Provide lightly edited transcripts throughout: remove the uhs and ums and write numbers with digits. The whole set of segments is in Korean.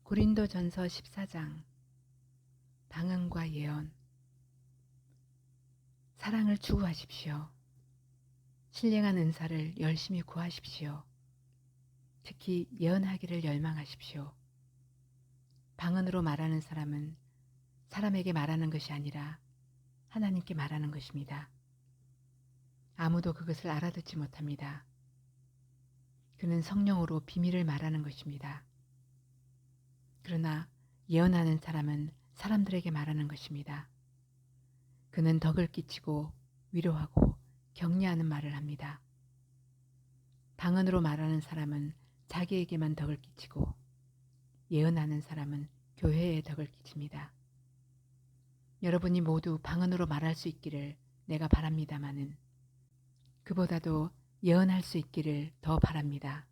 고린도전서 14장. 방언과 예언. 사랑을 추구하십시오. 신령한 은사를 열심히 구하십시오. 특히 예언하기를 열망하십시오. 방언으로 말하는 사람은 사람에게 말하는 것이 아니라 하나님께 말하는 것입니다. 아무도 그것을 알아듣지 못합니다. 그는 성령으로 비밀을 말하는 것입니다. 그러나 예언하는 사람은 사람들에게 말하는 것입니다. 그는 덕을 끼치고 위로하고 격려하는 말을 합니다. 방언으로 말하는 사람은 자기에게만 덕을 끼치고 예언하는 사람은 교회에 덕을 끼칩니다. 여러분이 모두 방언으로 말할 수 있기를 내가 바랍니다마는 그보다도 예언할 수 있기를 더 바랍니다.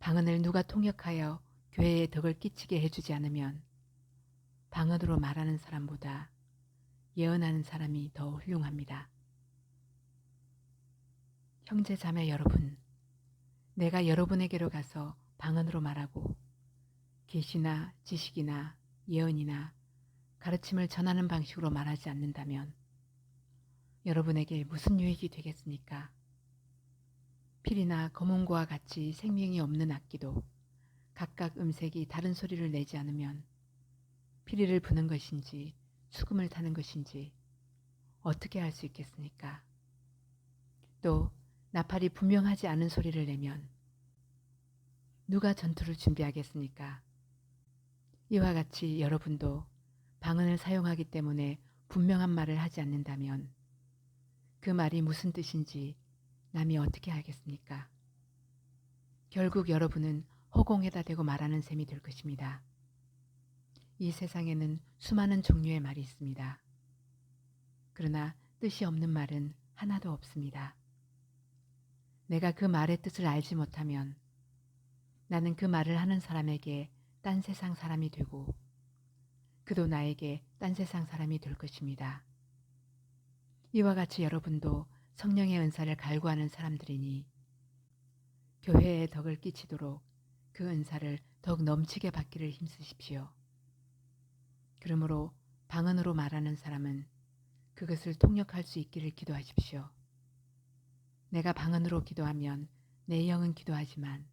방언을 누가 통역하여 교회에 덕을 끼치게 해주지 않으면 방언으로 말하는 사람보다 예언하는 사람이 더 훌륭합니다. 형제 자매 여러분, 내가 여러분에게로 가서 방언으로 말하고 계시나 지식이나 예언이나 가르침을 전하는 방식으로 말하지 않는다면 여러분에게 무슨 유익이 되겠습니까? 필이나 검은고와 같이 생명이 없는 악기도 각각 음색이 다른 소리를 내지 않으면 피리를 부는 것인지 수금을 타는 것인지 어떻게 알 수 있겠습니까? 또 나팔이 분명하지 않은 소리를 내면 누가 전투를 준비하겠습니까? 이와 같이 여러분도 방언을 사용하기 때문에 분명한 말을 하지 않는다면 그 말이 무슨 뜻인지 남이 어떻게 알겠습니까? 결국 여러분은 허공에다 대고 말하는 셈이 될 것입니다. 이 세상에는 수많은 종류의 말이 있습니다. 그러나 뜻이 없는 말은 하나도 없습니다. 내가 그 말의 뜻을 알지 못하면 나는 그 말을 하는 사람에게 딴 세상 사람이 되고 그도 나에게 딴 세상 사람이 될 것입니다. 이와 같이 여러분도 성령의 은사를 갈구하는 사람들이니 교회에 덕을 끼치도록 그 은사를 더욱 넘치게 받기를 힘쓰십시오. 그러므로 방언으로 말하는 사람은 그것을 통역할 수 있기를 기도하십시오. 내가 방언으로 기도하면 내 영은 기도하지만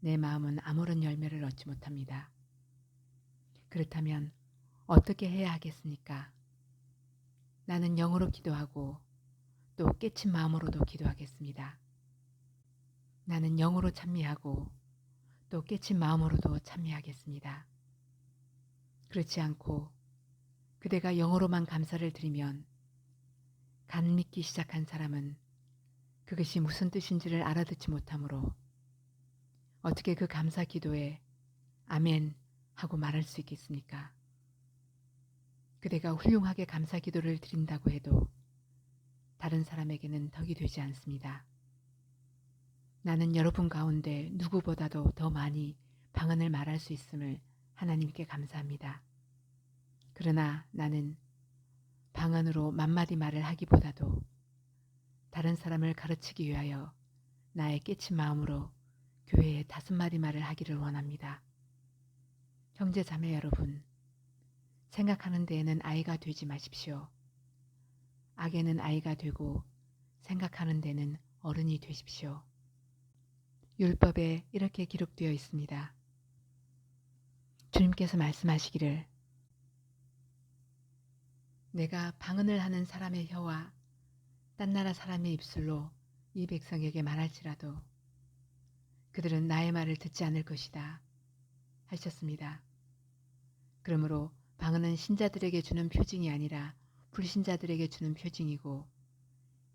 내 마음은 아무런 열매를 얻지 못합니다. 그렇다면 어떻게 해야 하겠습니까? 나는 영으로 기도하고 또 깨친 마음으로도 기도하겠습니다. 나는 영으로 찬미하고 또 깨친 마음으로도 찬미하겠습니다. 그렇지 않고 그대가 영어로만 감사를 드리면 간 믿기 시작한 사람은 그것이 무슨 뜻인지를 알아듣지 못하므로 어떻게 그 감사 기도에 아멘 하고 말할 수 있겠습니까? 그대가 훌륭하게 감사 기도를 드린다고 해도 다른 사람에게는 덕이 되지 않습니다. 나는 여러분 가운데 누구보다도 더 많이 방언을 말할 수 있음을 하나님께 감사합니다. 그러나 나는 방언으로 만마디 말을 하기보다도 다른 사람을 가르치기 위하여 나의 깨친 마음으로 교회에 5마디 말을 하기를 원합니다. 형제 자매 여러분, 생각하는 데에는 아이가 되지 마십시오. 악에는 아이가 되고 생각하는 데는 어른이 되십시오. 율법에 이렇게 기록되어 있습니다. 주님께서 말씀하시기를 내가 방언을 하는 사람의 혀와 딴 나라 사람의 입술로 이 백성에게 말할지라도 그들은 나의 말을 듣지 않을 것이다 하셨습니다. 그러므로 방언은 신자들에게 주는 표징이 아니라 불신자들에게 주는 표징이고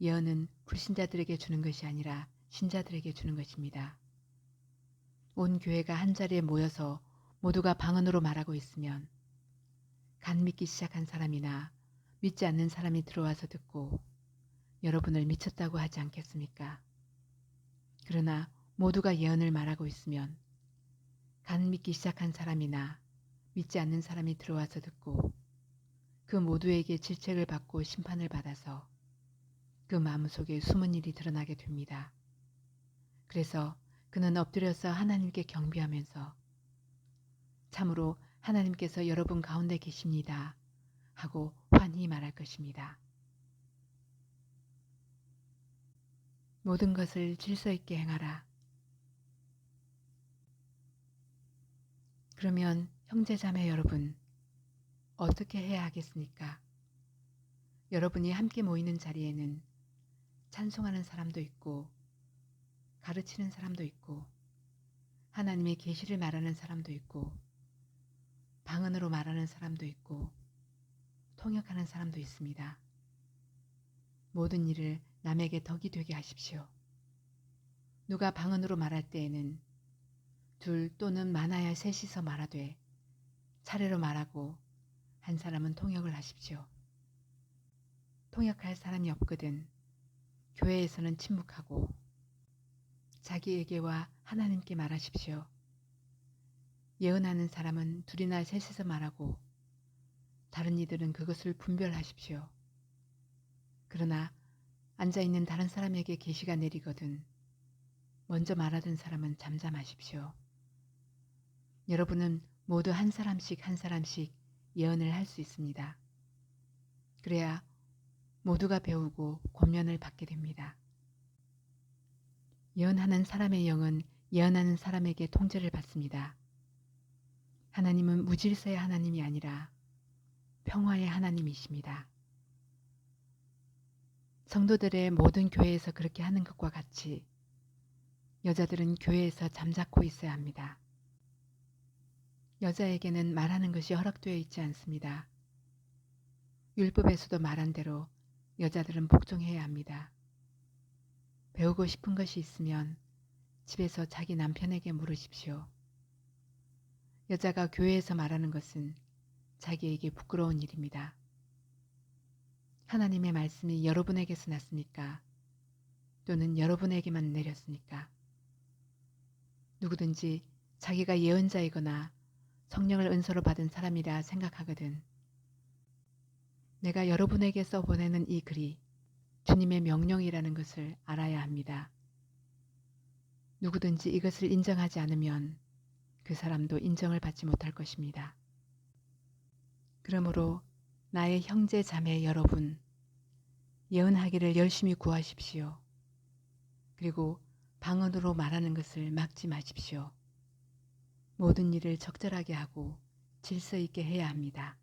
예언은 불신자들에게 주는 것이 아니라 신자들에게 주는 것입니다. 온 교회가 한자리에 모여서 모두가 방언으로 말하고 있으면 간 믿기 시작한 사람이나 믿지 않는 사람이 들어와서 듣고 여러분을 미쳤다고 하지 않겠습니까? 그러나 모두가 예언을 말하고 있으면 간 믿기 시작한 사람이나 믿지 않는 사람이 들어와서 듣고 그 모두에게 질책을 받고 심판을 받아서 그 마음속에 숨은 일이 드러나게 됩니다. 그래서 그는 엎드려서 하나님께 경배하면서 참으로 하나님께서 여러분 가운데 계십니다 하고 환히 말할 것입니다. 모든 것을 질서 있게 행하라. 그러면 형제자매 여러분, 어떻게 해야 하겠습니까? 여러분이 함께 모이는 자리에는 찬송하는 사람도 있고 가르치는 사람도 있고 하나님의 계시를 말하는 사람도 있고 방언으로 말하는 사람도 있고 통역하는 사람도 있습니다. 모든 일을 남에게 덕이 되게 하십시오. 누가 방언으로 말할 때에는 둘 또는 많아야 셋이서 말하되 차례로 말하고 한 사람은 통역을 하십시오. 통역할 사람이 없거든 교회에서는 침묵하고 자기에게와 하나님께 말하십시오. 예언하는 사람은 둘이나 셋이서 말하고 다른 이들은 그것을 분별하십시오. 그러나 앉아있는 다른 사람에게 계시가 내리거든 먼저 말하던 사람은 잠잠하십시오. 여러분은 모두 한 사람씩 한 사람씩 예언을 할 수 있습니다. 그래야 모두가 배우고 권면을 받게 됩니다. 예언하는 사람의 영은 예언하는 사람에게 통제를 받습니다. 하나님은 무질서의 하나님이 아니라 평화의 하나님이십니다. 성도들의 모든 교회에서 그렇게 하는 것과 같이 여자들은 교회에서 잠자코 있어야 합니다. 여자에게는 말하는 것이 허락되어 있지 않습니다. 율법에서도 말한 대로 여자들은 복종해야 합니다. 배우고 싶은 것이 있으면 집에서 자기 남편에게 물으십시오. 여자가 교회에서 말하는 것은 자기에게 부끄러운 일입니다. 하나님의 말씀이 여러분에게서 났습니까? 또는 여러분에게만 내렸습니까? 누구든지 자기가 예언자이거나 성령을 은사로 받은 사람이라 생각하거든 내가 여러분에게서 보내는 이 글이 주님의 명령이라는 것을 알아야 합니다. 누구든지 이것을 인정하지 않으면 그 사람도 인정을 받지 못할 것입니다. 그러므로 나의 형제 자매 여러분, 예언하기를 열심히 구하십시오. 그리고 방언으로 말하는 것을 막지 마십시오. 모든 일을 적절하게 하고 질서 있게 해야 합니다.